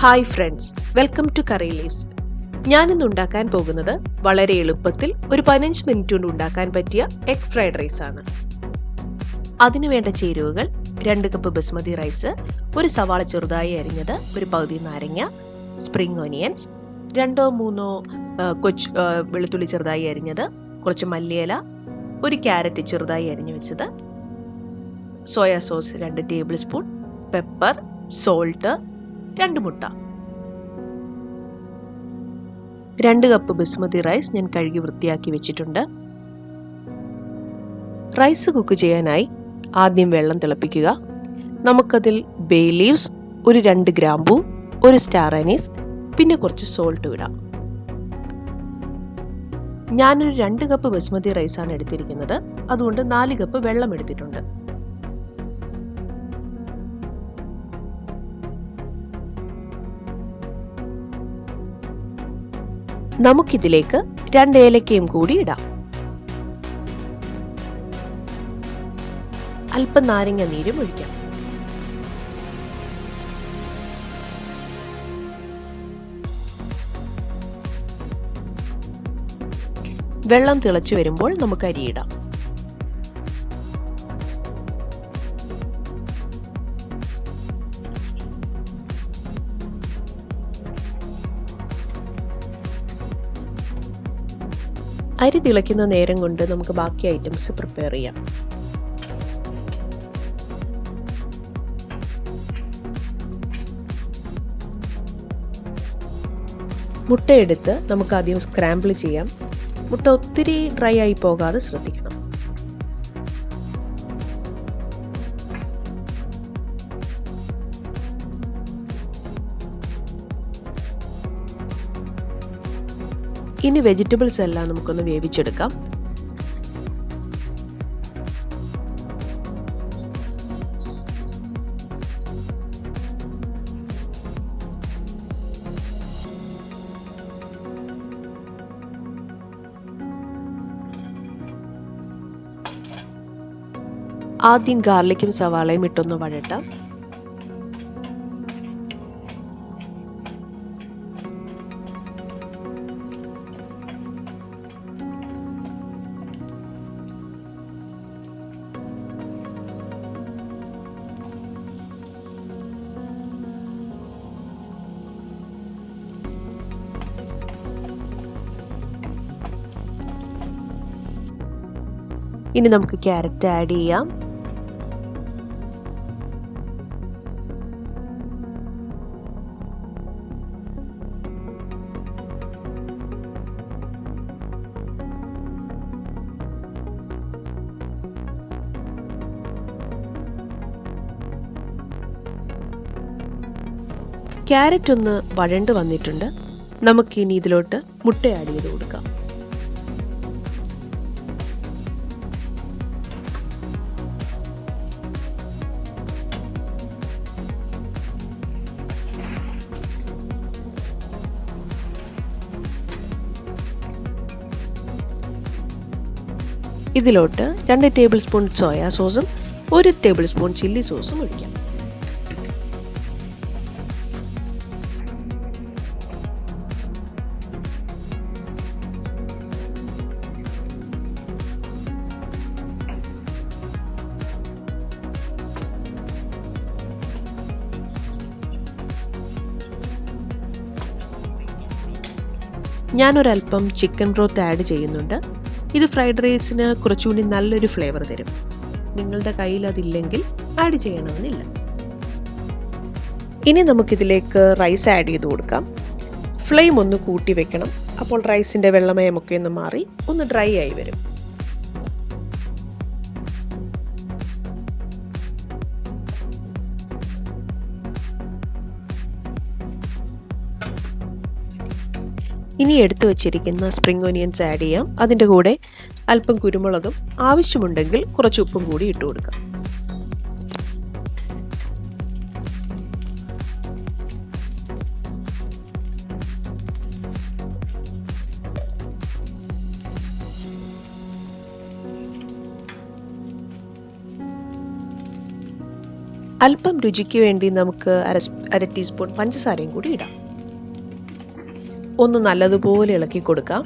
Hi friends, welcome to curry leaves. ഞാനിന്ന് ഉണ്ടാക്കാൻ പോകുന്നത് വളരെ എളുപ്പത്തിൽ ഒരു 15 മിനിറ്റ് കൊണ്ട് ഉണ്ടാക്കാൻ പറ്റിയ എഗ് ഫ്രൈഡ് റൈസ് ആണ്. അതിനു വേണ്ട ചേരുവകൾ: 2 കപ്പ് ബസ്മതി റൈസ്, ഒരു സവാള ചെറുതായി അരിഞ്ഞത്, ഒരു പകുതി നാരങ്ങ, സ്പ്രിംഗ് ഓനിയൻസ്, 2-3 കൊച്ചു വെളുത്തുള്ളി ചെറുതായി അരിഞ്ഞത്, കുറച്ച് മല്ലിയില, ഒരു ക്യാരറ്റ് ചെറുതായി അരിഞ്ഞു വെച്ചത്, soya sauce 2 table spoon, pepper, salt, 2 മുട്ട. 2 കപ്പ് ബസ്മതി റൈസ് ഞാൻ കഴുകി വൃത്തിയാക്കി വെച്ചിട്ടുണ്ട്. റൈസ് കുക്ക് ചെയ്യാനായി ആദ്യം വെള്ളം തിളപ്പിക്കുക. നമുക്കതിൽ ബേ ലീവ്സ്, ഒരു 2 ഗ്രാമ്പൂ, ഒരു സ്റ്റാർ അനീസ്, പിന്നെ കുറച്ച് സോൾട്ട് ഇടാം. ഞാനൊരു 2 കപ്പ് ബസ്മതി റൈസാണ് എടുത്തിരിക്കുന്നത്, അതുകൊണ്ട് 4 കപ്പ് വെള്ളം എടുത്തിട്ടുണ്ട്. നമുക്കിതിലേക്ക് 2 ഏലക്കയും കൂടി ഇടാം. അല്പം നാരങ്ങ നീരും ഒഴിക്കാം. വെള്ളം തിളച്ചു വരുമ്പോൾ നമുക്ക് അരിയിടാം. അരി തിളയ്ക്കുന്ന നേരം കൊണ്ട് നമുക്ക് ബാക്കി ഐറ്റംസ് പ്രിപ്പയർ ചെയ്യാം. മുട്ടയെടുത്ത് നമുക്ക് ആദ്യം സ്ക്രാമ്പിൾ ചെയ്യാം. മുട്ട ഒത്തിരി ഡ്രൈ ആയി പോകാതെ ശ്രദ്ധിക്കണം. ഇനി വെജിറ്റബിൾസ് എല്ലാം നമുക്കൊന്ന് വേവിച്ചെടുക്കാം. ആദ്യം ഗാർലിക്കും സവാളയും ഇട്ടൊന്ന് വഴട്ടാം. ഇനി നമുക്ക് ക്യാരറ്റ് ആഡ് ചെയ്യാം. ക്യാരറ്റ് ഒന്ന് വഴണ്ട് വന്നിട്ടുണ്ട്. നമുക്കിനി ഇതിലോട്ട് മുട്ട ആഡ് ചെയ്ത് കൊടുക്കാം. ഇതിലോട്ട് 2 ടേബിൾ സ്പൂൺ സോയാ സോസും 1 ടേബിൾ സ്പൂൺ ചില്ലി സോസും ഒഴിക്കാം. ഞാനൊരൽപ്പം ചിക്കൻ ബ്രോത്ത് ആഡ് ചെയ്യുന്നുണ്ട്. ഇത് ഫ്രൈഡ് റൈസിന് കുറച്ചുകൂടി നല്ലൊരു ഫ്ലേവർ തരും. നിങ്ങളുടെ കയ്യിൽ അതില്ലെങ്കിൽ ആഡ് ചെയ്യണമെന്നില്ല. ഇനി നമുക്കിതിലേക്ക് റൈസ് ആഡ് ചെയ്ത് കൊടുക്കാം. ഫ്ലെയിം ഒന്ന് കൂട്ടി വെക്കണം. അപ്പോൾ റൈസിൻ്റെ വെള്ളമയമൊക്കെ ഒന്ന് മാറി ഒന്ന് ഡ്രൈ ആയി വരും. ഇനി എടുത്തു വച്ചിരിക്കുന്ന സ്പ്രിംഗ് ഓനിയൻസ് ആഡ് ചെയ്യാം. അതിൻ്റെ കൂടെ അല്പം കുരുമുളകും ആവശ്യമുണ്ടെങ്കിൽ കുറച്ച് ഉപ്പും കൂടി ഇട്ട് കൊടുക്കാം. അല്പം രുചിക്ക് വേണ്ടി നമുക്ക് 1 ടീസ്പൂൺ പഞ്ചസാരയും കൂടി ഇടാം. ഒന്ന് നല്ലതുപോലെ ഇളക്കി കൊടുക്കാം.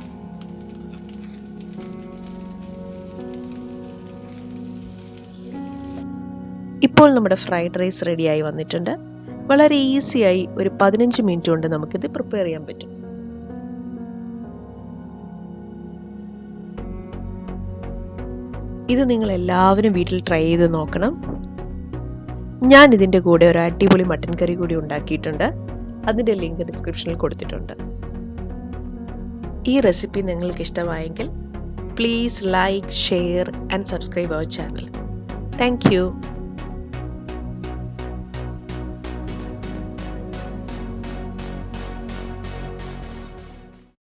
ഇപ്പോൾ നമ്മുടെ ഫ്രൈഡ് റൈസ് റെഡിയായി വന്നിട്ടുണ്ട്. വളരെ ഈസിയായി ഒരു 15 മിനിറ്റ് കൊണ്ട് നമുക്കിത് പ്രിപ്പയർ ചെയ്യാൻ പറ്റും. ഇത് നിങ്ങൾ എല്ലാവരും വീട്ടിൽ ട്രൈ ചെയ്ത് നോക്കണം. ഞാൻ ഇതിൻ്റെ കൂടെ ഒരു അടിപൊളി മട്ടൻ കറി കൂടി ഉണ്ടാക്കിയിട്ടുണ്ട്. അതിൻ്റെ ലിങ്ക് ഡിസ്ക്രിപ്ഷനിൽ കൊടുത്തിട്ടുണ്ട്. ഈ റെസിപ്പി നിങ്ങൾക്ക് ഇഷ്ടമായെങ്കിൽ please like, share and subscribe our channel. Thank U.